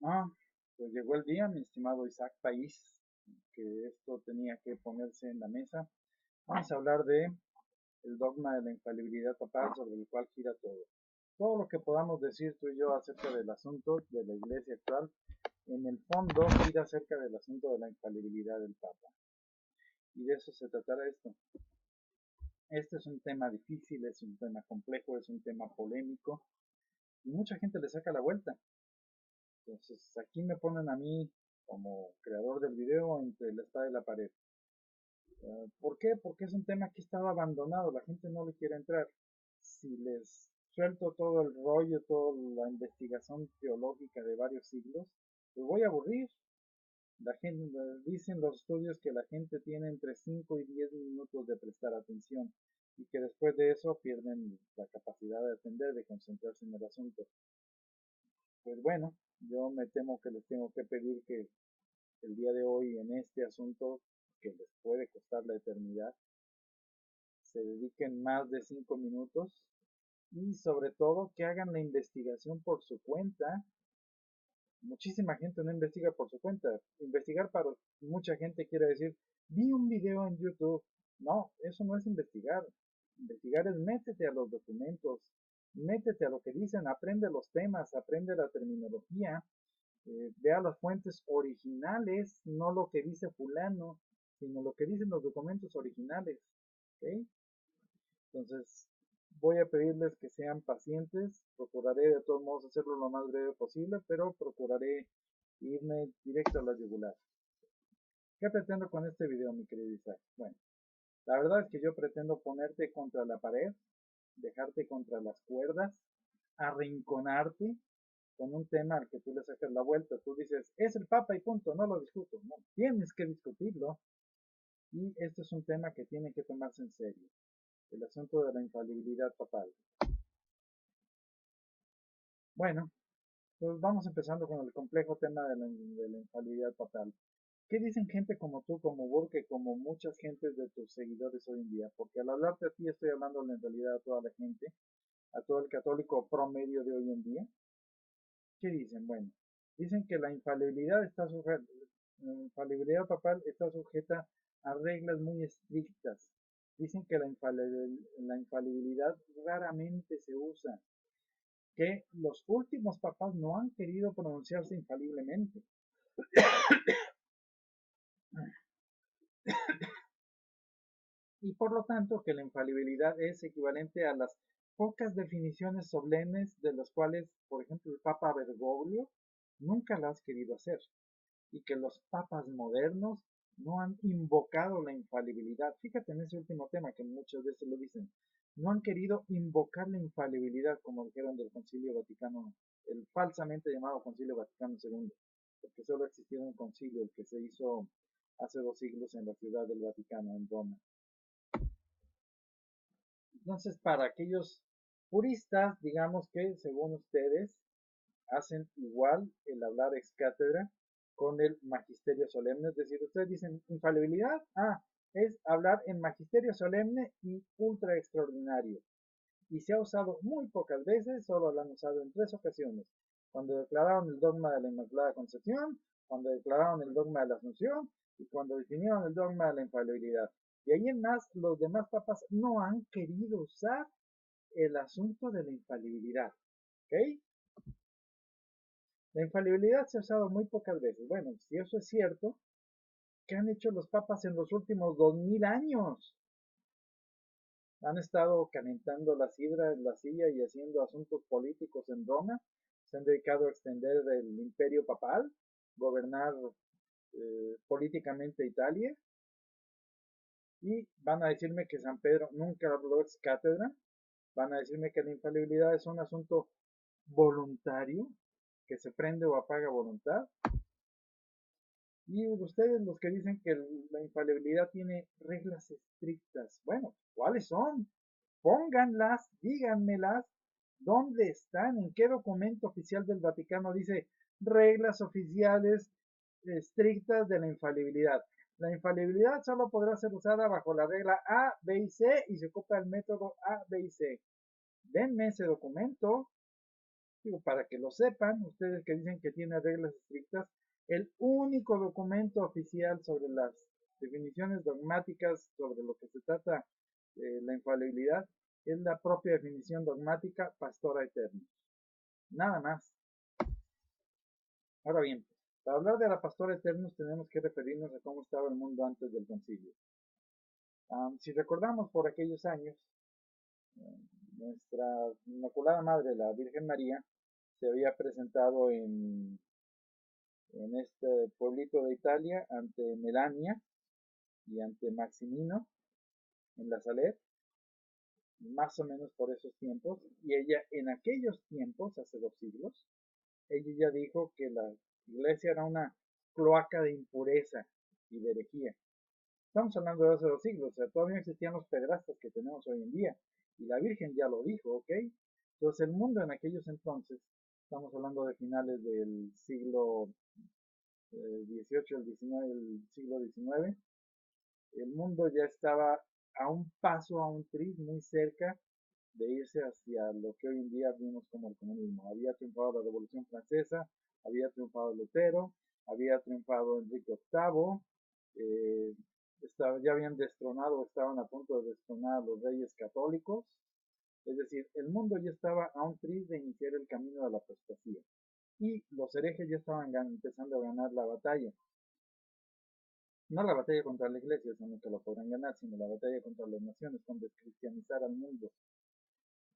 Ah, pues llegó el día, mi estimado Isaac País, que esto tenía que ponerse en la mesa. Vamos a hablar de el dogma de la infalibilidad papal sobre el cual gira todo. Todo lo que podamos decir tú y yo acerca del asunto de la iglesia actual, en el fondo gira acerca del asunto de la infalibilidad del Papa. Y de eso se tratará esto. Este es un tema difícil, es un tema complejo, es un tema polémico y mucha gente le saca la vuelta. Entonces aquí me ponen a mí como creador del video entre la espada y la pared. ¿Por qué? Porque es un tema que estaba abandonado, la gente no le quiere entrar. Si les suelto todo el rollo, toda la investigación teológica de varios siglos, pues voy a aburrir. La gente, dicen los estudios que la gente tiene entre 5 y 10 minutos de prestar atención y que después de eso pierden la capacidad de atender, de concentrarse en el asunto. Pues bueno, yo me temo que les tengo que pedir que el día de hoy en este asunto que les puede costar la eternidad, se dediquen más de 5 minutos y sobre todo que hagan la investigación por su cuenta. Muchísima gente no investiga por su cuenta. Investigar para mucha gente quiere decir, vi un video en YouTube. No, eso no es investigar. Investigar es métete a los documentos, métete a lo que dicen, aprende los temas, aprende la terminología, vea las fuentes originales, no lo que dice fulano, sino lo que dicen los documentos originales. ¿Ok? Entonces, voy a pedirles que sean pacientes, procuraré de todos modos hacerlo lo más breve posible, pero procuraré irme directo a la yugular. ¿Qué pretendo con este video, mi querido Isaac? Bueno, la verdad es que yo pretendo ponerte contra la pared, dejarte contra las cuerdas, arrinconarte con un tema al que tú le sacas la vuelta. Tú dices, es el Papa y punto, no lo discuto. No, tienes que discutirlo. Y este es un tema que tiene que tomarse en serio. El asunto de la infalibilidad papal. Bueno, pues vamos empezando con el complejo tema de la infalibilidad papal. ¿Qué dicen gente como tú, como Burke, como muchas gentes de tus seguidores hoy en día? Porque al hablarte a ti estoy hablando en realidad a toda la gente, a todo el católico promedio de hoy en día. ¿Qué dicen? Bueno, dicen que la infalibilidad papal está sujeta a reglas muy estrictas. Dicen que la infalibilidad raramente se usa, que los últimos papas no han querido pronunciarse infaliblemente. Y por lo tanto que la infalibilidad es equivalente a las pocas definiciones solemnes de las cuales, por ejemplo, el Papa Bergoglio nunca las ha querido hacer, y que los papas modernos no han invocado la infalibilidad. Fíjate en ese último tema que muchas veces lo dicen, no han querido invocar la infalibilidad como dijeron del Concilio Vaticano, el falsamente llamado Concilio Vaticano II, porque solo ha existido un concilio, el que se hizo hace 2 siglos en la ciudad del Vaticano, en Roma. Entonces, para aquellos puristas, digamos que, según ustedes, hacen igual el hablar ex cátedra con el magisterio solemne, es decir, ustedes dicen infalibilidad, es hablar en magisterio solemne y ultra extraordinario. Y se ha usado muy pocas veces, solo lo han usado en 3 ocasiones. Cuando declararon el dogma de la Inmaculada Concepción, cuando declararon el dogma de la Asunción y cuando definieron el dogma de la infalibilidad. Y ahí en más, los demás papas no han querido usar el asunto de la infalibilidad. ¿Ok? La infalibilidad se ha usado muy pocas veces. Bueno, si eso es cierto, ¿qué han hecho los papas en los últimos 2000 años? Han estado calentando la sidra en la silla y haciendo asuntos políticos en Roma. Se han dedicado a extender el imperio papal, gobernar políticamente Italia. Y van a decirme que San Pedro nunca habló ex cátedra. Van a decirme que la infalibilidad es un asunto voluntario, que se prende o apaga voluntad. Y ustedes los que dicen que la infalibilidad tiene reglas estrictas, bueno, ¿cuáles son? Pónganlas, díganmelas, ¿dónde están? ¿En qué documento oficial del Vaticano dice reglas oficiales estrictas de la infalibilidad? La infalibilidad solo podrá ser usada bajo la regla A, B y C y se ocupa el método A, B y C. Denme ese documento Digo, para que lo sepan, ustedes que dicen que tiene reglas estrictas, el único documento oficial sobre las definiciones dogmáticas sobre lo que se trata la infalibilidad es la propia definición dogmática Pastora Eterna. Nada más. Ahora bien, para hablar de la Pastora Eterna tenemos que referirnos a cómo estaba el mundo antes del concilio. Si recordamos por aquellos años, nuestra Inmaculada Madre, la Virgen María, se había presentado en este pueblito de Italia ante Melania y ante Maximino en la Saler, más o menos por esos tiempos, y ella en aquellos tiempos, hace 2 siglos, ella ya dijo que la iglesia era una cloaca de impureza y de herejía. Estamos hablando de hace 2 siglos, o sea, todavía existían los pederastas que tenemos hoy en día, y la Virgen ya lo dijo, ¿ok? Entonces el mundo en aquellos entonces, estamos hablando de finales del siglo XVIII, el XIX, el siglo XIX, el mundo ya estaba a un paso, a un tris muy cerca de irse hacia lo que hoy en día vimos como el comunismo. Había triunfado la Revolución Francesa, había triunfado Lutero, había triunfado Enrique VIII, ya habían destronado, estaban a punto de destronar a los reyes católicos, es decir, el mundo ya estaba a un tris de iniciar el camino de la apostasía y los herejes ya estaban empezando a ganar la batalla. No la batalla contra la iglesia, eso nunca lo podrán ganar, sino la batalla contra las naciones, con descristianizar al mundo.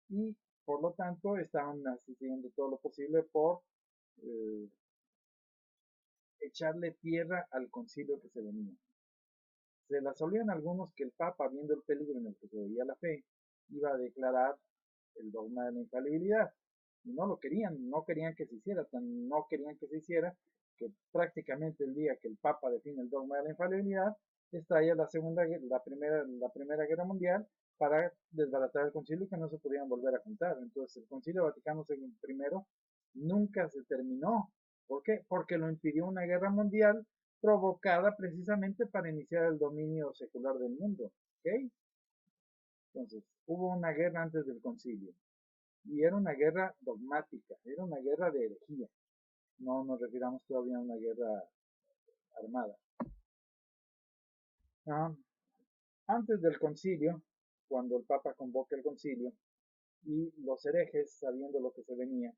Y por lo tanto estaban haciendo todo lo posible por eh, echarle tierra al concilio que se venía. Se las olían algunos que el Papa, viendo el peligro en el que se veía la fe, iba a declarar el dogma de la infalibilidad. Y no lo querían, no querían que se hiciera, no querían que se hiciera, que prácticamente el día que el Papa define el dogma de la infalibilidad, estalla la primera guerra mundial para desbaratar el concilio y que no se pudieran volver a juntar. Entonces el concilio Vaticano II nunca se terminó. ¿Por qué? Porque lo impidió una guerra mundial provocada precisamente para iniciar el dominio secular del mundo. ¿Ok? Entonces, hubo una guerra antes del concilio. Y era una guerra dogmática, era una guerra de herejía. No nos refiramos todavía a una guerra armada. Ah, antes del concilio, cuando el Papa convoca el concilio, y los herejes, sabiendo lo que se venía,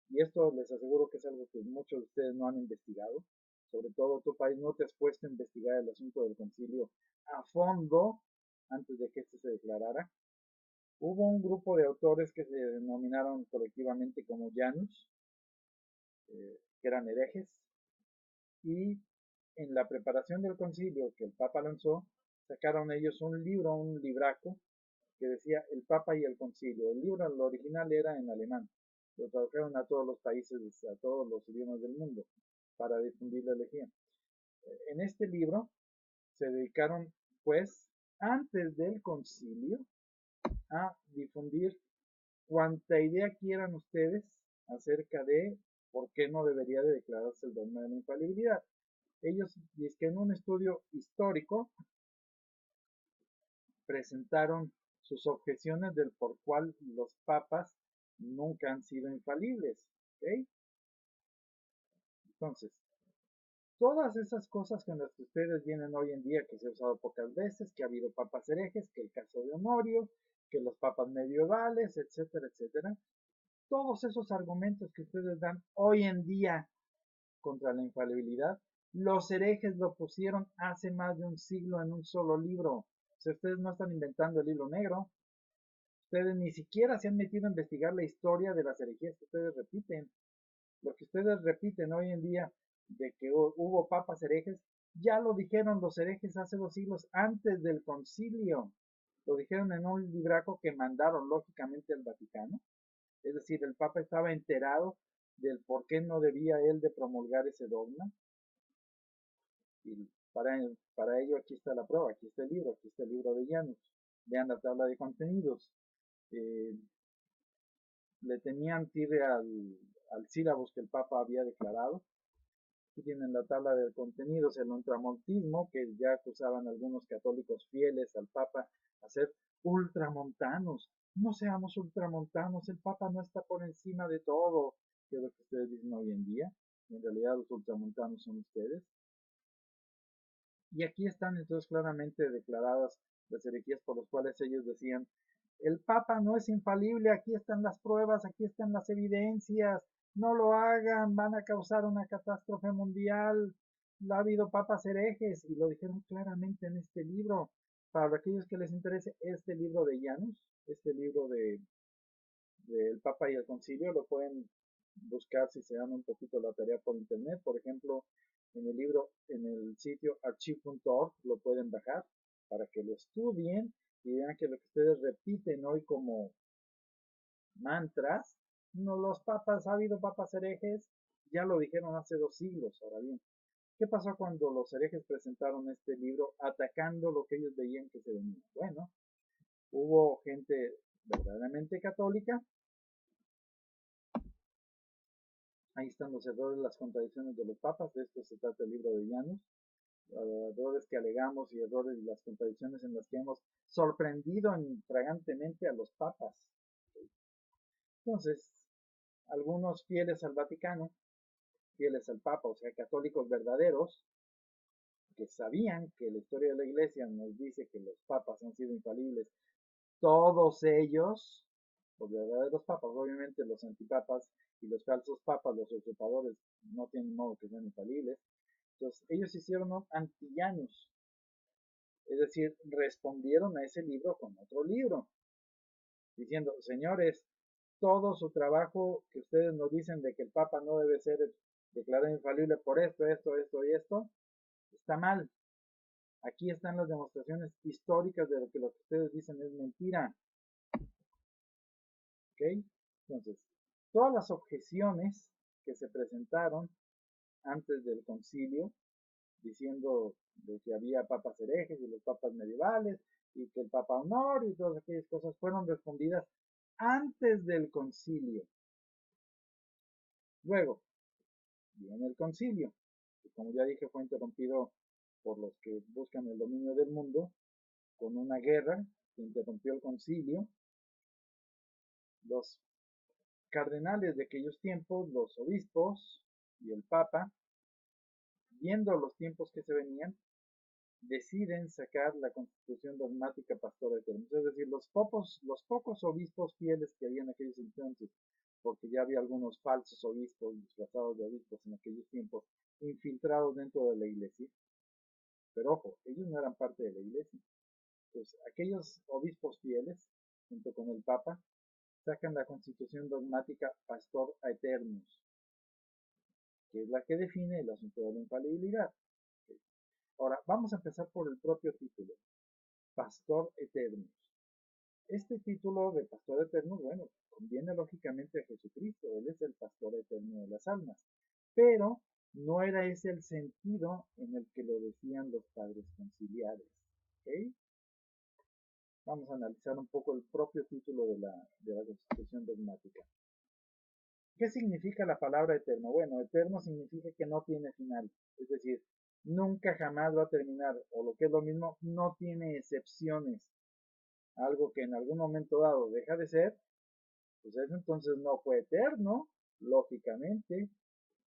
y esto les aseguro que es algo que muchos de ustedes no han investigado, sobre todo tu país no te has puesto a investigar el asunto del concilio a fondo antes de que este se declarara. Hubo un grupo de autores que se denominaron colectivamente como Janus, que eran herejes, y en la preparación del concilio que el Papa lanzó, sacaron ellos un libro, un libraco, que decía El Papa y el Concilio. El libro, el original era en alemán, lo tradujeron a todos los países, a todos los idiomas del mundo, para difundir la herejía. En este libro se dedicaron, pues, antes del concilio, a difundir cuanta idea quieran ustedes acerca de por qué no debería de declararse el dogma de la infalibilidad. Ellos, y es que en un estudio histórico, presentaron sus objeciones del por cual los papas nunca han sido infalibles. ¿Okay? Entonces, todas esas cosas con las que ustedes vienen hoy en día, que se ha usado pocas veces, que ha habido papas herejes, que el caso de Honorio, que los papas medievales, etcétera, etcétera, todos esos argumentos que ustedes dan hoy en día contra la infalibilidad, los herejes lo pusieron hace más de un siglo en un solo libro. Si ustedes no están inventando el libro negro, ustedes ni siquiera se han metido a investigar la historia de las herejías que ustedes repiten. Lo que ustedes repiten hoy en día de que hubo papas herejes, ya lo dijeron los herejes hace 2 siglos antes del concilio. Lo dijeron en un libraco que mandaron lógicamente al Vaticano. Es decir, el Papa estaba enterado del por qué no debía él de promulgar ese dogma. Y para ello aquí está la prueba, aquí está el libro de Janus. Vean la tabla de contenidos. Le tenían tire al sílabus que el Papa había declarado. Aquí tienen la tabla de contenidos, el ultramontismo, que ya acusaban algunos católicos fieles al Papa a ser ultramontanos. No seamos ultramontanos, el Papa no está por encima de todo, que es lo que ustedes dicen hoy en día. En realidad los ultramontanos son ustedes. Y aquí están entonces claramente declaradas las herejías por las cuales ellos decían, el Papa no es infalible, aquí están las pruebas, aquí están las evidencias, no lo hagan, van a causar una catástrofe mundial, ha habido papas herejes, y lo dijeron claramente en este libro. Para aquellos que les interese este libro de Janus, este libro del Papa y el Concilio, lo pueden buscar si se dan un poquito la tarea por internet. Por ejemplo, en el libro, en el sitio archive.org lo pueden bajar para que lo estudien y vean que lo que ustedes repiten hoy como mantras, no los papas, ha habido papas herejes, ya lo dijeron hace 2 siglos. Ahora bien, ¿qué pasó cuando los herejes presentaron este libro atacando lo que ellos veían que se venía? Bueno, hubo gente verdaderamente católica. Ahí están los errores, las contradicciones de los papas. De esto se trata el libro de Janus. Errores que alegamos y errores y las contradicciones en las que hemos sorprendido infragantemente a los papas. Entonces, algunos fieles al Vaticano, fieles al Papa, o sea, católicos verdaderos, que sabían que la historia de la Iglesia nos dice que los papas han sido infalibles, todos ellos, los verdaderos papas, obviamente los antipapas y los falsos papas, los usurpadores, no tienen modo que sean infalibles. Entonces, ellos hicieron un anti-Janus, es decir, respondieron a ese libro con otro libro, diciendo, señores, todo su trabajo que ustedes nos dicen de que el Papa no debe ser declarado infalible por esto, esto, esto y esto, está mal. Aquí están las demostraciones históricas de lo que ustedes dicen es mentira. ¿Ok? Entonces, todas las objeciones que se presentaron antes del concilio, diciendo de que había papas herejes y los papas medievales, y que el Papa Honor y todas aquellas cosas fueron respondidas antes del concilio. Luego, viene el concilio, que como ya dije fue interrumpido por los que buscan el dominio del mundo, con una guerra que interrumpió el concilio. Los cardenales de aquellos tiempos, los obispos y el Papa, viendo los tiempos que se venían, deciden sacar la constitución dogmática pastora eterna. Es decir, los pocos obispos fieles que había en aquellos entonces, porque ya había algunos falsos obispos disfrazados de obispos en aquellos tiempos, infiltrados dentro de la iglesia. Pero ojo, ellos no eran parte de la iglesia. Entonces, aquellos obispos fieles, junto con el Papa, sacan la constitución dogmática Pastor Aeternus, que es la que define el asunto de la infalibilidad. Ahora, vamos a empezar por el propio título, Pastor Eternus. Este título de Pastor Eterno, bueno, conviene lógicamente a Jesucristo, Él es el Pastor Eterno de las almas, pero no era ese el sentido en el que lo decían los padres conciliares. ¿Okay? Vamos a analizar un poco el propio título de la Constitución dogmática. ¿Qué significa la palabra eterno? Bueno, eterno significa que no tiene final, es decir, nunca jamás va a terminar, o lo que es lo mismo, no tiene excepciones. Algo que en algún momento dado deja de ser, pues eso entonces no fue eterno, lógicamente.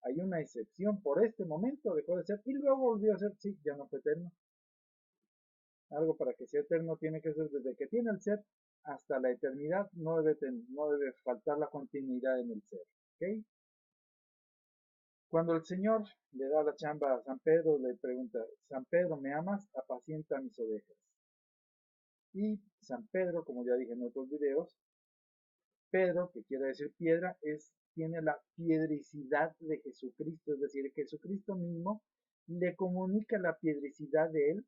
Hay una excepción por este momento, dejó de ser, y luego volvió a ser, sí, ya no fue eterno. Algo para que sea eterno tiene que ser desde que tiene el ser hasta la eternidad, no debe faltar la continuidad en el ser. ¿Ok? Cuando el Señor le da la chamba a San Pedro, le pregunta, San Pedro, ¿me amas? Apacienta mis ovejas. Y San Pedro, como ya dije en otros videos, Pedro, que quiere decir piedra, tiene la piedricidad de Jesucristo, es decir, Jesucristo mismo le comunica la piedricidad de él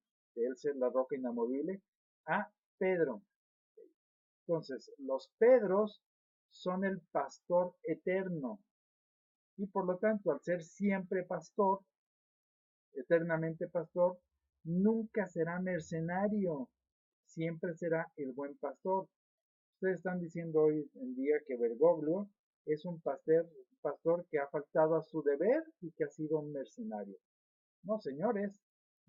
ser la roca inamovible, a Pedro. Entonces, los Pedros son el pastor eterno, y por lo tanto, al ser siempre pastor, eternamente pastor, nunca será mercenario, siempre será el buen pastor. Ustedes están diciendo hoy en día que Bergoglio es un pastor que ha faltado a su deber y que ha sido un mercenario. No, señores,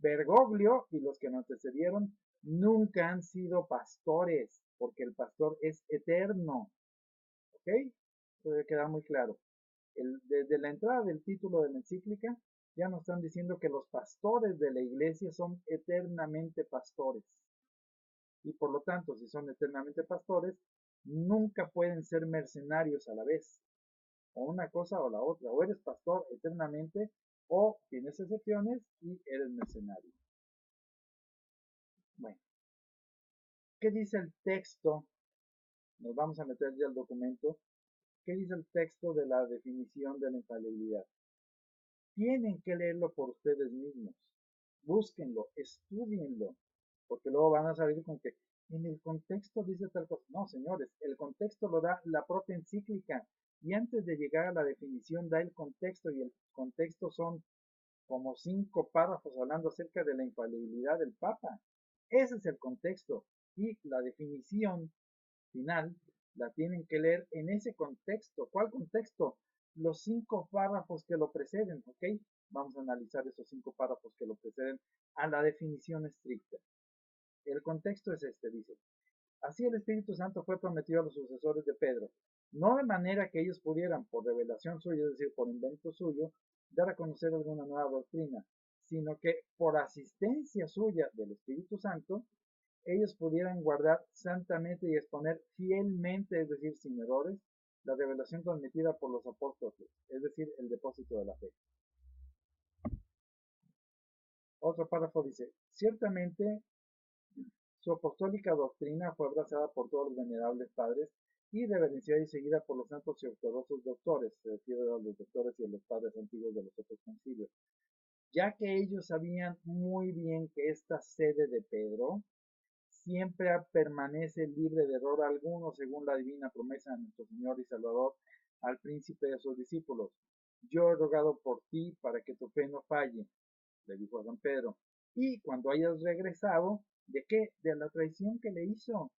Bergoglio y los que nos antecedieron nunca han sido pastores, porque el pastor es eterno. ¿Ok? Eso debe quedar muy claro. Desde la entrada del título de la encíclica, ya nos están diciendo que los pastores de la iglesia son eternamente pastores. Y por lo tanto, si son eternamente pastores, nunca pueden ser mercenarios a la vez. O una cosa o la otra. O eres pastor eternamente, o tienes excepciones y eres mercenario. Bueno, ¿qué dice el texto? Nos vamos a meter ya al documento. ¿Qué dice el texto de la definición de la infalibilidad? Tienen que leerlo por ustedes mismos. Búsquenlo, estudienlo, porque luego van a salir con que en el contexto dice tal cosa. No, señores, el contexto lo da la propia encíclica. Y antes de llegar a la definición da el contexto, y el contexto son como 5 párrafos hablando acerca de la infalibilidad del Papa. Ese es el contexto. Y la definición final la tienen que leer en ese contexto. ¿Cuál contexto? Los 5 párrafos que lo preceden, ¿ok? Vamos a analizar esos 5 párrafos que lo preceden a la definición estricta. El contexto es este, dice. Así el Espíritu Santo fue prometido a los sucesores de Pedro, no de manera que ellos pudieran, por revelación suya, es decir, por invento suyo, dar a conocer alguna nueva doctrina, sino que por asistencia suya del Espíritu Santo, ellos pudieran guardar santamente y exponer fielmente, es decir, sin errores, la revelación transmitida por los apóstoles, es decir, el depósito de la fe. Otro párrafo dice, ciertamente su apostólica doctrina fue abrazada por todos los venerables padres y reverenciada y seguida por los santos y ortodoxos doctores, se refiere a los doctores y a los padres antiguos de los otros concilios, ya que ellos sabían muy bien que esta sede de Pedro siempre permanece libre de error alguno según la divina promesa de nuestro Señor y Salvador al príncipe de sus discípulos. Yo he rogado por ti para que tu fe no falle, le dijo a San Pedro, y cuando hayas regresado, ¿de qué? De la traición que le hizo.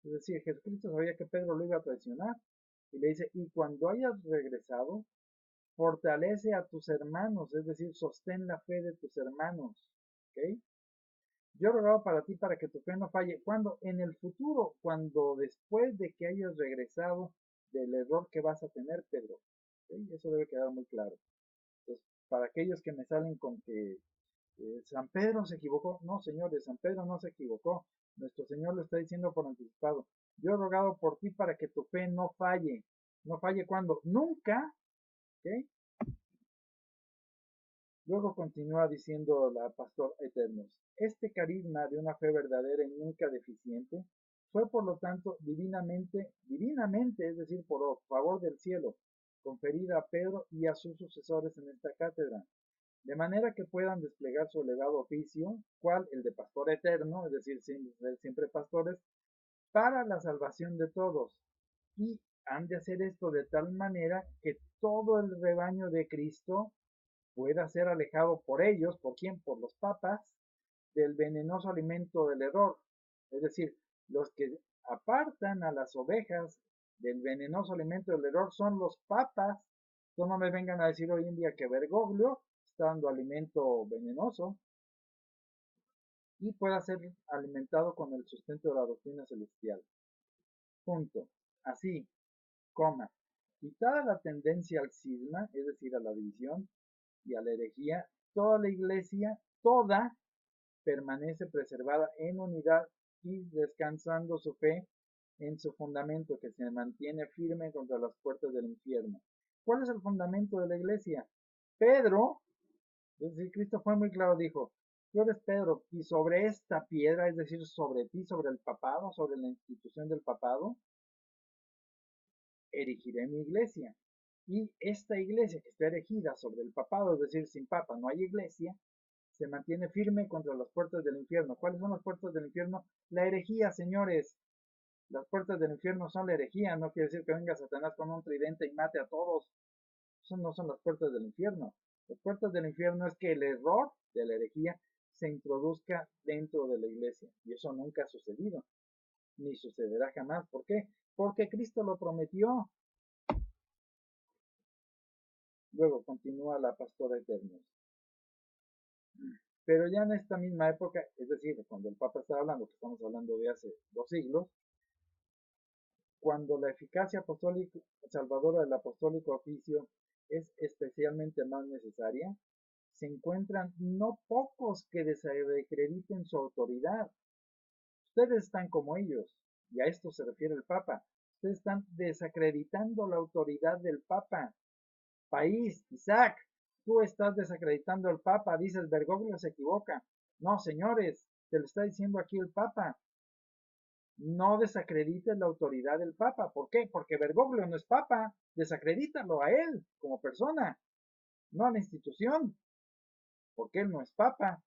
Es decir, Jesucristo sabía que Pedro lo iba a traicionar. Y le dice, y cuando hayas regresado, fortalece a tus hermanos, es decir, sostén la fe de tus hermanos. ¿Ok? Yo rogaba para ti para que tu fe no falle. Cuando en el futuro, cuando después de que hayas regresado del error que vas a tener, Pedro. ¿Ok? Eso debe quedar muy claro. Entonces, para aquellos que me salen con que San Pedro se equivocó. No, señores, San Pedro no se equivocó. Nuestro Señor lo está diciendo por anticipado. Yo he rogado por ti para que tu fe no falle. No falle cuando nunca. ¿Ok? Luego continúa diciendo la pastor Eternos. Este carisma de una fe verdadera y nunca deficiente fue por lo tanto divinamente, es decir, por favor del cielo, conferida a Pedro y a sus sucesores en esta cátedra, de manera que puedan desplegar su elevado oficio, cual el de pastor eterno, es decir, siempre pastores, para la salvación de todos. Y han de hacer esto de tal manera que todo el rebaño de Cristo pueda ser alejado por ellos, ¿por quién? Por los papas, del venenoso alimento del error. Es decir, los que apartan a las ovejas del venenoso alimento del error son los papas. No, no me vengan a decir hoy en día que Bergoglio está dando alimento venenoso y pueda ser alimentado con el sustento de la doctrina celestial. Punto. Así, coma. Quitada la tendencia al cisma, es decir, a la división y a la herejía, toda la iglesia, toda, permanece preservada en unidad y descansando su fe en su fundamento que se mantiene firme contra las puertas del infierno. ¿Cuál es el fundamento de la iglesia? Pedro, es decir, Cristo fue muy claro, dijo, tú eres Pedro, y sobre esta piedra, es decir, sobre ti, sobre el papado, sobre la institución del papado, erigiré mi iglesia. Y esta iglesia que está erigida sobre el papado, es decir, sin papa no hay iglesia, se mantiene firme contra las puertas del infierno. ¿Cuáles son las puertas del infierno? La herejía, señores. Las puertas del infierno son la herejía. No quiere decir que venga Satanás con un tridente y mate a todos. Eso no son las puertas del infierno. Las puertas del infierno es que el error de la herejía se introduzca dentro de la iglesia. Y eso nunca ha sucedido. Ni sucederá jamás. ¿Por qué? Porque Cristo lo prometió. Luego continúa la pastora eterna. Pero ya en esta misma época, es decir, cuando el Papa estaba hablando, que estamos hablando de hace 2 siglos, cuando la eficacia apostólica salvadora del apostólico oficio es especialmente más necesaria, se encuentran no pocos que desacrediten su autoridad. Ustedes están como ellos, y a esto se refiere el Papa. Ustedes están desacreditando la autoridad del Papa. País, Isaac, tú estás desacreditando al Papa, dices Bergoglio se equivoca. No, señores, te lo está diciendo aquí el Papa. No desacredites la autoridad del Papa. ¿Por qué? Porque Bergoglio no es Papa. Desacredítalo a él como persona, no a la institución, porque él no es Papa.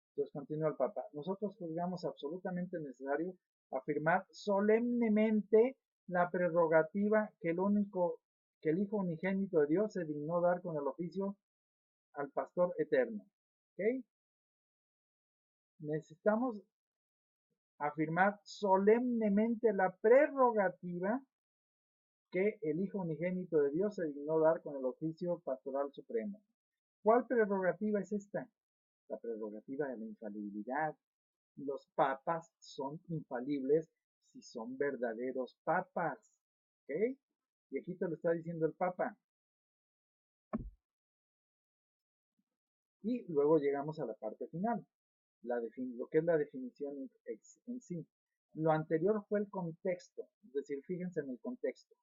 Entonces continúa el Papa. Nosotros juzgamos absolutamente necesario afirmar solemnemente la prerrogativa que el Hijo unigénito de Dios se dignó dar con el oficio al pastor eterno. ¿Ok? Necesitamos afirmar solemnemente la prerrogativa que el Hijo unigénito de Dios se dignó dar con el oficio pastoral supremo. ¿Cuál prerrogativa es esta? La prerrogativa de la infalibilidad. Los papas son infalibles si son verdaderos papas. ¿Ok? Y aquí te lo está diciendo el Papa. Y luego llegamos a la parte final, lo que es la definición en sí. Lo anterior fue el contexto, es decir, fíjense en el contexto.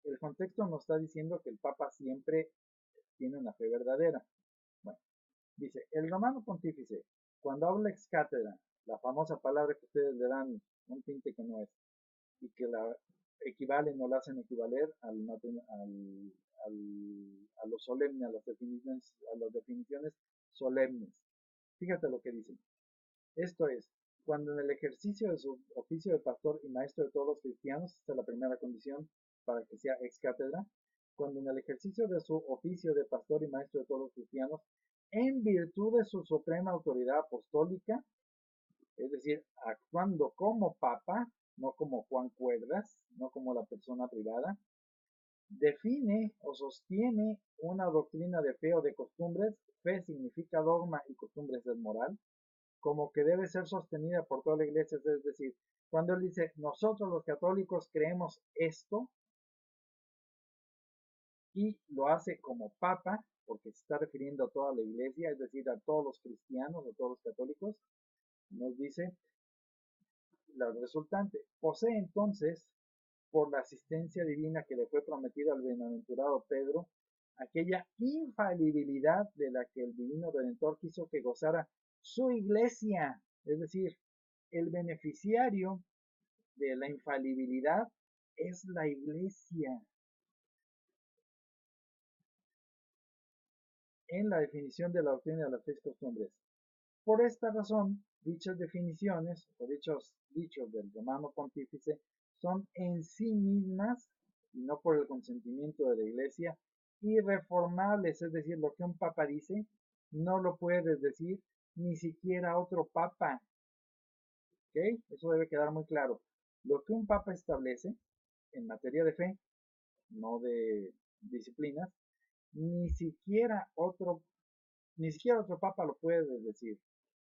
El contexto nos está diciendo que el Papa siempre tiene una fe verdadera. Bueno, dice, el romano pontífice, cuando habla ex cátedra, la famosa palabra que ustedes le dan un tinte que no es, y que la equivalen o la hacen equivaler a lo solemne, a las definiciones solemnes. Fíjate lo que dice. Esto es, cuando en el ejercicio de su oficio de pastor y maestro de todos los cristianos, esta es la primera condición para que sea ex cátedra, cuando en el ejercicio de su oficio de pastor y maestro de todos los cristianos, en virtud de su suprema autoridad apostólica, es decir, actuando como papa, no como Juan Cuerdas, no como la persona privada, define o sostiene una doctrina de fe o de costumbres, fe significa dogma y costumbres es moral, como que debe ser sostenida por toda la iglesia, es decir, cuando él dice, nosotros los católicos creemos esto, y lo hace como papa, porque se está refiriendo a toda la iglesia, es decir, a todos los cristianos, a todos los católicos, nos dice la resultante. Posee entonces, por la asistencia divina que le fue prometida al bienaventurado Pedro, aquella infalibilidad de la que el divino Redentor quiso que gozara su iglesia, es decir, el beneficiario de la infalibilidad es la iglesia. En la definición de la doctrina de las 6 costumbres. Por esta razón, dichas definiciones o dichos dichos del romano pontífice son en sí mismas, y no por el consentimiento de la iglesia, irreformables, es decir, lo que un papa dice, no lo puedes decir ni siquiera otro papa. ¿Ok? Eso debe quedar muy claro. Lo que un papa establece en materia de fe, no de disciplinas, ni siquiera otro papa lo puede decir.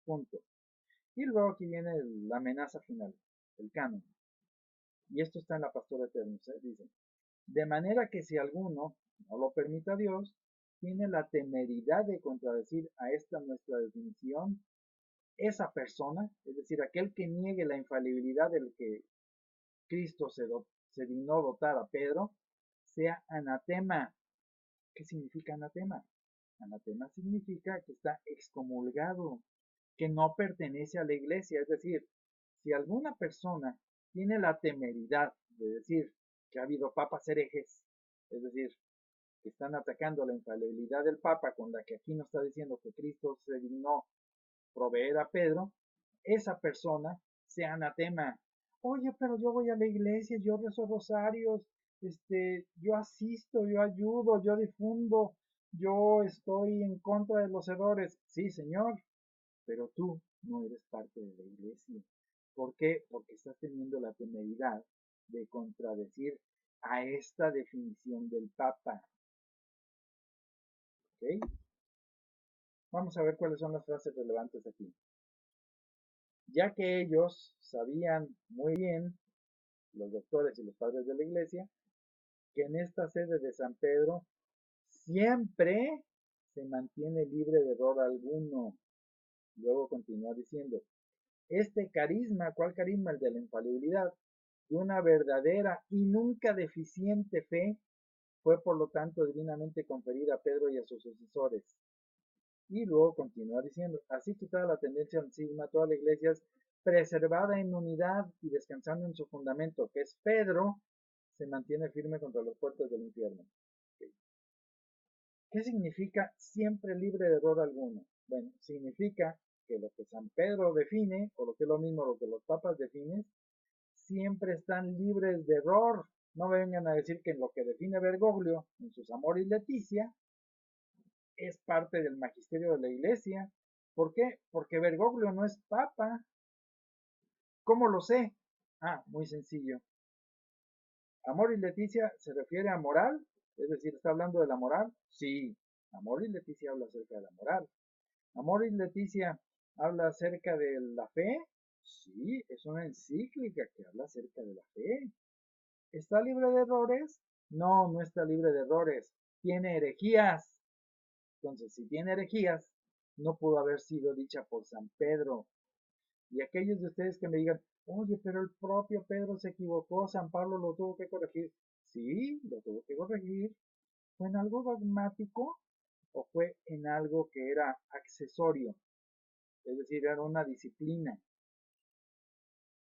Punto. Y luego aquí viene la amenaza final, el canon. Y esto está en la Pastora Eterna, dice. De manera que si alguno, no lo permita Dios, tiene la temeridad de contradecir a esta nuestra definición, esa persona, es decir, aquel que niegue la infalibilidad del que Cristo se dignó dotar a Pedro, sea anatema. ¿Qué significa anatema? Anatema significa que está excomulgado, que no pertenece a la iglesia. Es decir, si alguna persona tiene la temeridad de decir que ha habido papas herejes, es decir, que están atacando la infalibilidad del papa con la que aquí nos está diciendo que Cristo se dignó proveer a Pedro, esa persona se anatema. Oye, pero yo voy a la iglesia, yo rezo rosarios, yo asisto, yo ayudo, yo difundo, yo estoy en contra de los errores. Sí, Señor, pero tú no eres parte de la iglesia. ¿Por qué? Porque estás teniendo la temeridad de contradecir a esta definición del Papa. ¿Ok? Vamos a ver cuáles son las frases relevantes aquí. Ya que ellos sabían muy bien, los doctores y los padres de la iglesia, que en esta sede de San Pedro siempre se mantiene libre de error alguno. Luego continúa diciendo, este carisma, ¿cuál carisma? El de la infalibilidad, de una verdadera y nunca deficiente fe, fue por lo tanto divinamente conferida a Pedro y a sus sucesores. Y luego continúa diciendo, así quitada la tendencia al cisma, toda la iglesia es preservada en unidad y descansando en su fundamento, que es Pedro, se mantiene firme contra los puertos del infierno. Okay. ¿Qué significa siempre libre de error alguno? Bueno, significa que lo que San Pedro define, o lo que es lo mismo lo que los papas definen, siempre están libres de error. No me vengan a decir que en lo que define Bergoglio, en sus Amoris Laetitia, es parte del magisterio de la iglesia. ¿Por qué? Porque Bergoglio no es papa. ¿Cómo lo sé? Ah, muy sencillo. Amoris Laetitia se refiere a moral, es decir, ¿está hablando de la moral? Sí, Amoris Laetitia habla acerca de la moral. Amoris Laetitia habla acerca de la fe. Sí, es una encíclica que habla acerca de la fe. ¿Está libre de errores? No, no está libre de errores. Tiene herejías. Entonces, si tiene herejías, no pudo haber sido dicha por San Pedro. Y aquellos de ustedes que me digan, oye, pero el propio Pedro se equivocó, San Pablo lo tuvo que corregir. Sí, lo tuvo que corregir. ¿Fue en algo dogmático o fue en algo que era accesorio? Es decir, era una disciplina.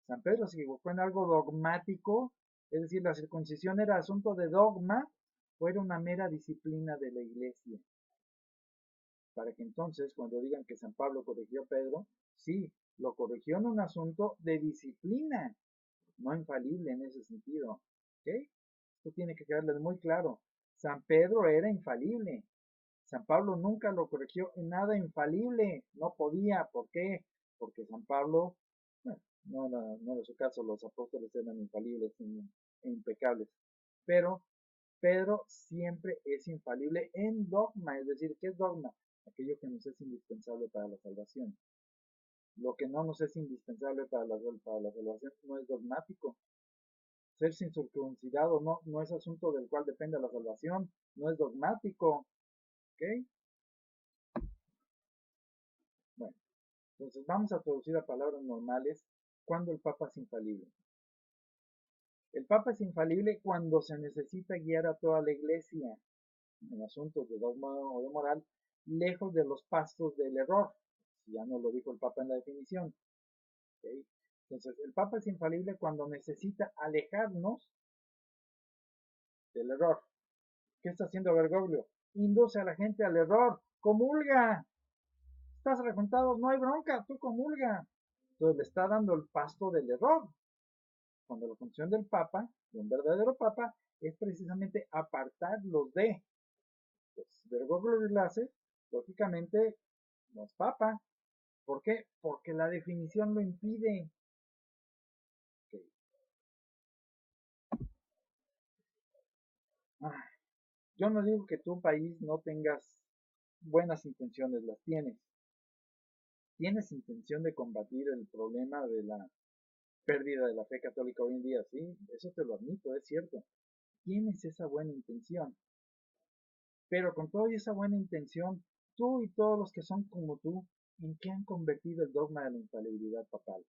San Pedro se equivocó en algo dogmático, es decir, la circuncisión era asunto de dogma o era una mera disciplina de la iglesia. Para que entonces, cuando digan que San Pablo corrigió a Pedro, sí, lo corrigió en un asunto de disciplina, no infalible en ese sentido. ¿Ok? Esto tiene que quedarles muy claro. San Pedro era infalible. San Pablo nunca lo corrigió en nada infalible. No podía. ¿Por qué? Porque San Pablo, bueno, no era su caso, los apóstoles eran infalibles e impecables. Pero Pedro siempre es infalible en dogma, es decir, ¿qué es dogma? Aquello que nos es indispensable para la salvación. Lo que no nos es indispensable para la salvación no es dogmático. Ser sin circuncidado no es asunto del cual depende la salvación, no es dogmático. ¿Ok? Bueno, entonces vamos a traducir a palabras normales cuando el Papa es infalible. El Papa es infalible cuando se necesita guiar a toda la Iglesia en asuntos de dogma o de moral, lejos de los pastos del error. Ya nos lo dijo el Papa en la definición. ¿Okay? Entonces, el Papa es infalible cuando necesita alejarnos del error. ¿Qué está haciendo Bergoglio? Induce a la gente al error. ¡Comulga! Estás rejuntado, no hay bronca, tú comulga. Entonces le está dando el pasto del error. Cuando la función del Papa, de un verdadero Papa, es precisamente apartarlos de. Pues Bergoglio lo hace, lógicamente, no es Papa. ¿Por qué? Porque la definición lo impide. Okay. Ah, yo no digo que tu país no tengas buenas intenciones, las tienes. Tienes intención de combatir el problema de la pérdida de la fe católica hoy en día, sí, eso te lo admito, es cierto. Tienes esa buena intención, pero con toda esa buena intención, tú y todos los que son como tú, ¿en qué han convertido el dogma de la infalibilidad papal?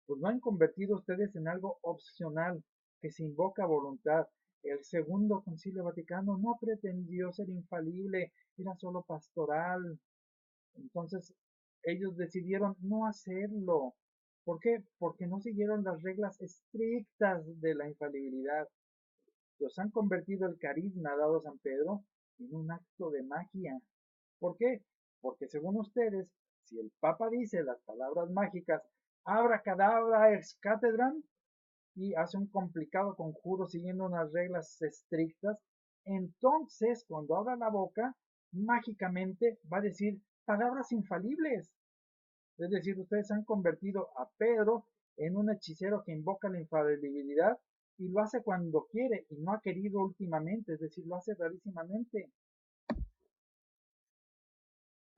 Pues lo han convertido ustedes en algo opcional, que se invoca a voluntad. El segundo concilio vaticano no pretendió ser infalible, era solo pastoral. Entonces, ellos decidieron no hacerlo. ¿Por qué? Porque no siguieron las reglas estrictas de la infalibilidad. Los han convertido el carisma dado a San Pedro en un acto de magia. ¿Por qué? Porque según ustedes, si el Papa dice las palabras mágicas, abra cadabra ex catedram, y hace un complicado conjuro siguiendo unas reglas estrictas, entonces cuando abra la boca, mágicamente va a decir palabras infalibles. Es decir, ustedes han convertido a Pedro en un hechicero que invoca la infalibilidad y lo hace cuando quiere y no ha querido últimamente, es decir, lo hace rarísimamente.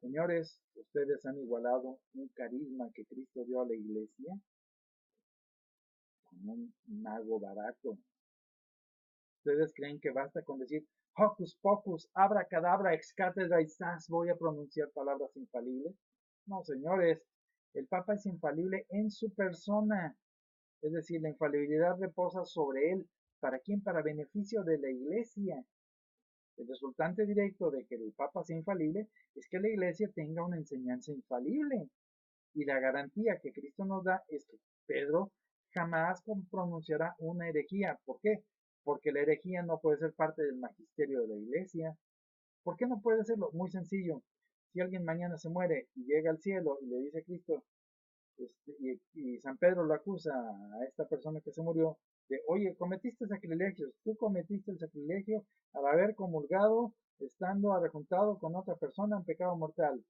Señores, ustedes han igualado un carisma que Cristo dio a la iglesia con un mago barato. ¿Ustedes creen que basta con decir hocus pocus, abracadabra, ex cátedra y sas, voy a pronunciar palabras infalibles? No, señores, el Papa es infalible en su persona. Es decir, la infalibilidad reposa sobre él. ¿Para quién? Para beneficio de la iglesia. El resultante directo de que el Papa sea infalible es que la iglesia tenga una enseñanza infalible. Y la garantía que Cristo nos da es que Pedro jamás pronunciará una herejía. ¿Por qué? Porque la herejía no puede ser parte del magisterio de la iglesia. ¿Por qué no puede serlo? Muy sencillo. Si alguien mañana se muere y llega al cielo y le dice a Cristo, y San Pedro lo acusa a esta persona que se murió de, oye, cometiste sacrilegios, tú cometiste el sacrilegio al haber comulgado estando arrejuntado con otra persona en pecado mortal.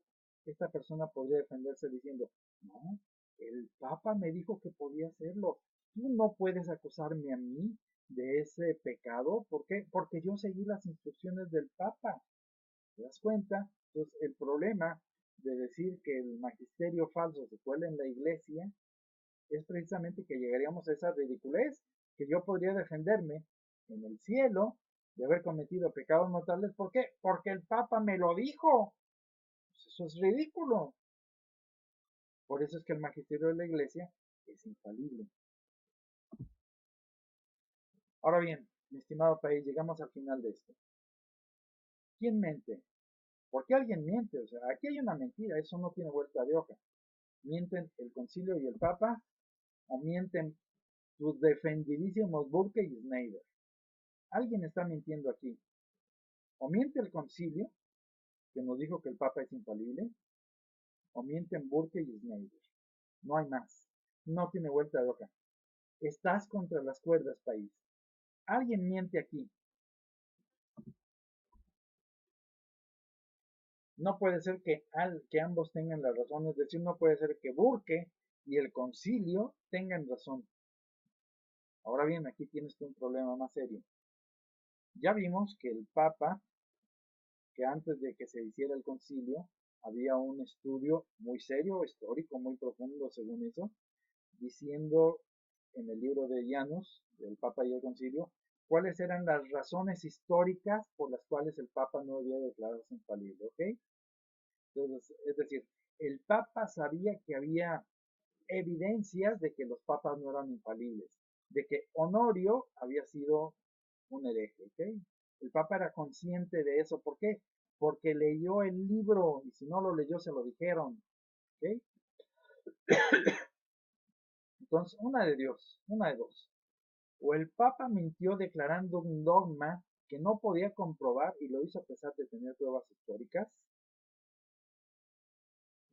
Esta persona podría defenderse diciendo, no, el Papa me dijo que podía hacerlo. Tú no puedes acusarme a mí de ese pecado. ¿Por qué? Porque yo seguí las instrucciones del Papa. ¿Te das cuenta? Entonces, el problema de decir que el magisterio falso se cuela en la iglesia es precisamente que llegaríamos a esa ridiculez, que yo podría defenderme en el cielo de haber cometido pecados mortales. ¿Por qué? Porque el Papa me lo dijo. Pues eso es ridículo. Por eso es que el magisterio de la iglesia es infalible. Ahora bien, mi estimado país, llegamos al final de esto. ¿Quién mente? ¿Por qué alguien miente? O sea, aquí hay una mentira, eso no tiene vuelta de hoja. ¿Mienten el concilio y el Papa? ¿O mienten tus defendidísimos Burke y Snyder? Alguien está mintiendo aquí. O miente el concilio, que nos dijo que el Papa es infalible, o mienten Burke y Snyder. No hay más. No tiene vuelta de hoja. Estás contra las cuerdas, país. Alguien miente aquí. No puede ser que ambos tengan la razón, es decir, no puede ser que Burke y el concilio tengan razón. Ahora bien, aquí tienes un problema más serio. Ya vimos que el Papa, que antes de que se hiciera el concilio, había un estudio muy serio, histórico, muy profundo, según eso, diciendo en el libro de Janus, del Papa y el concilio, cuáles eran las razones históricas por las cuales el Papa no debía declararse infalible, ¿ok? Entonces, es decir, el Papa sabía que había evidencias de que los papas no eran infalibles, de que Honorio había sido un hereje, ¿ok? El Papa era consciente de eso, ¿por qué? Porque leyó el libro, y si no lo leyó se lo dijeron, ¿ok? Entonces, una de dos. O el Papa mintió declarando un dogma que no podía comprobar y lo hizo a pesar de tener pruebas históricas.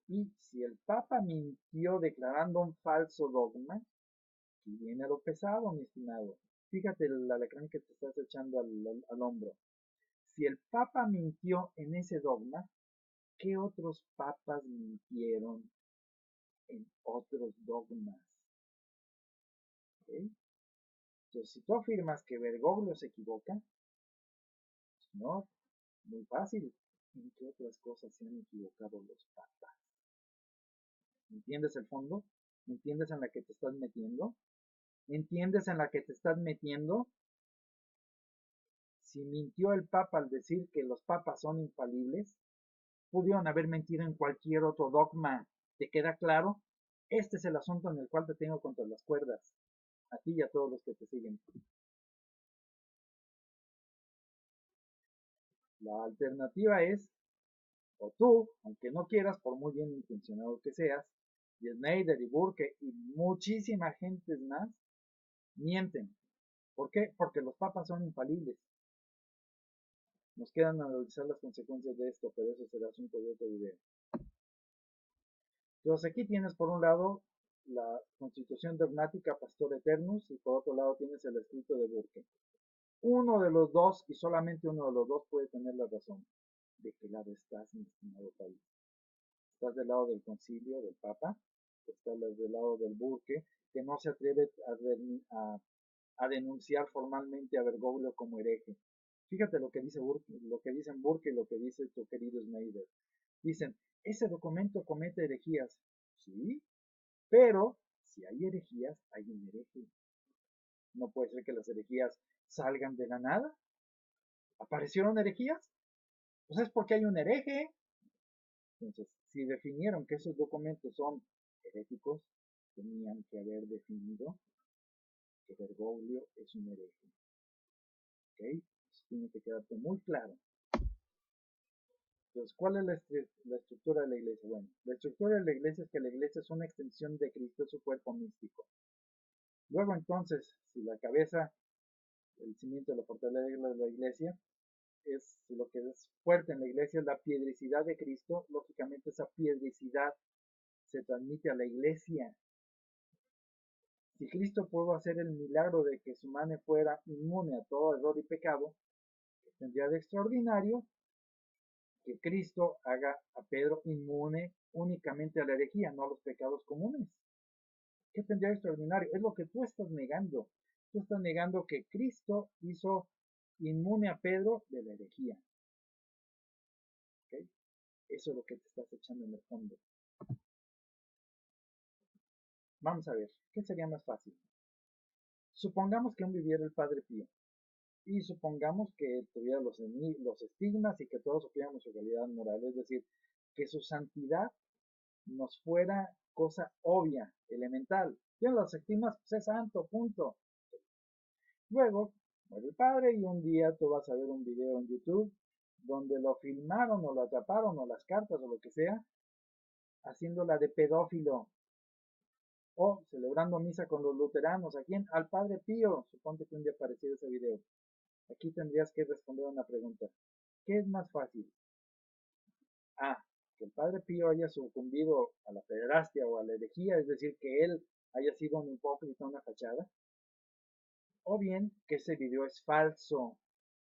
Y si el Papa mintió declarando un falso dogma, y viene lo pesado, mi estimado. Fíjate el alacrán que te estás echando al hombro. Si el Papa mintió en ese dogma, ¿qué otros papas mintieron en otros dogmas? ¿Okay? Entonces, si tú afirmas que Bergoglio se equivoca, no, muy fácil. ¿En qué otras cosas se han equivocado los papas? ¿Entiendes el fondo? ¿Entiendes en la que te estás metiendo? ¿Entiendes en la que te estás metiendo? Si mintió el Papa al decir que los papas son infalibles, pudieron haber mentido en cualquier otro dogma. ¿Te queda claro? Este es el asunto en el cual te tengo contra las cuerdas. A ti y a todos los que te siguen. La alternativa es, o tú, aunque no quieras, por muy bien intencionado que seas, y Snyder y Burke y muchísima gente más, mienten. ¿Por qué? Porque los papas son infalibles. Nos quedan analizar las consecuencias de esto, pero eso será asunto de otro video. Entonces aquí tienes por un lado la Constitución dogmática Pastor Eternus y por otro lado tienes el escrito de Burke. Uno de los dos y solamente uno de los dos puede tener la razón. ¿De qué lado estás, mi estimado país? ¿Estás del lado del concilio, del Papa? ¿O estás del lado del Burke, que no se atreve a denunciar formalmente a Bergoglio como hereje? Fíjate lo que dice Burke, lo que dicen Burke y lo que dice tu querido Snyder. Dicen, ese documento comete herejías. Sí, pero si hay herejías, hay un hereje. No puede ser que las herejías salgan de la nada. ¿Aparecieron herejías? Pues es porque hay un hereje. Entonces, si definieron que esos documentos son heréticos, tenían que haber definido que Bergoglio es un hereje. ¿Ok? Eso tiene que quedarte muy claro. Entonces, ¿cuál es la estructura de la iglesia? Bueno, la estructura de la iglesia es que la iglesia es una extensión de Cristo, su cuerpo místico. Luego, entonces, si la cabeza, el cimiento de la fortaleza de la iglesia, es lo que es fuerte en la iglesia, es la piedricidad de Cristo, lógicamente esa piedricidad se transmite a la iglesia. Si Cristo pudo hacer el milagro de que su mano fuera inmune a todo error y pecado, ¿qué tendría de extraordinario que Cristo haga a Pedro inmune únicamente a la herejía, no a los pecados comunes? ¿Qué tendría de extraordinario? Es lo que tú estás negando. Tú estás negando que Cristo hizo inmune a Pedro de la herejía. ¿Okay? Eso es lo que te estás echando en el fondo. Vamos a ver, ¿qué sería más fácil? Supongamos que aún viviera el Padre Pío y supongamos que tuviera los estigmas y que todos supiéramos su calidad moral, es decir, que su santidad nos fuera cosa obvia, elemental. Tiene los estigmas, pues es santo, punto. Luego, muere el padre y un día tú vas a ver un video en YouTube donde lo filmaron o lo atraparon o las cartas o lo que sea, haciéndola de pedófilo o celebrando misa con los luteranos. ¿A quién? Al Padre Pío. Suponte que un día apareciera ese video. Aquí tendrías que responder a una pregunta. ¿Qué es más fácil? A, que el Padre Pío haya sucumbido a la pederastia o a la herejía, es decir, que él haya sido un hipócrita, una fachada. O bien que ese video es falso,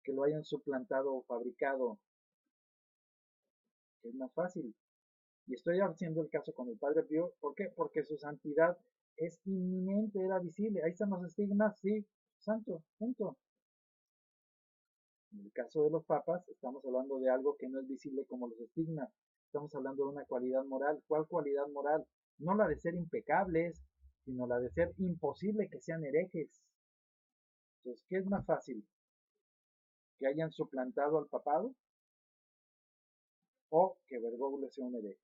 que lo hayan suplantado o fabricado. ¿Qué es más fácil? Y estoy haciendo el caso con el Padre Pío. ¿Por qué? Porque su santidad es inminente, era visible. Ahí están los estigmas, sí, santo, punto. En el caso de los papas, estamos hablando de algo que no es visible como los estigmas. Estamos hablando de una cualidad moral. ¿Cuál cualidad moral? No la de ser impecables, sino la de ser imposible que sean herejes. Entonces, ¿qué es más fácil? ¿Que hayan suplantado al papado? ¿O que Bergoglio sea un hereje?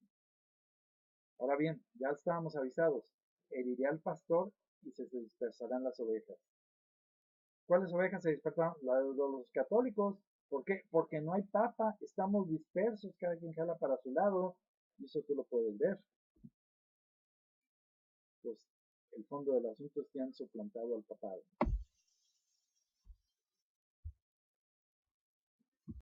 Ahora bien, ya estábamos avisados. Heriré al pastor y se dispersarán las ovejas. ¿Cuáles ovejas se dispersaron? Las de los católicos. ¿Por qué? Porque no hay papa, estamos dispersos, cada quien jala para su lado, y eso tú lo puedes ver. Pues el fondo del asunto es que han suplantado al papado.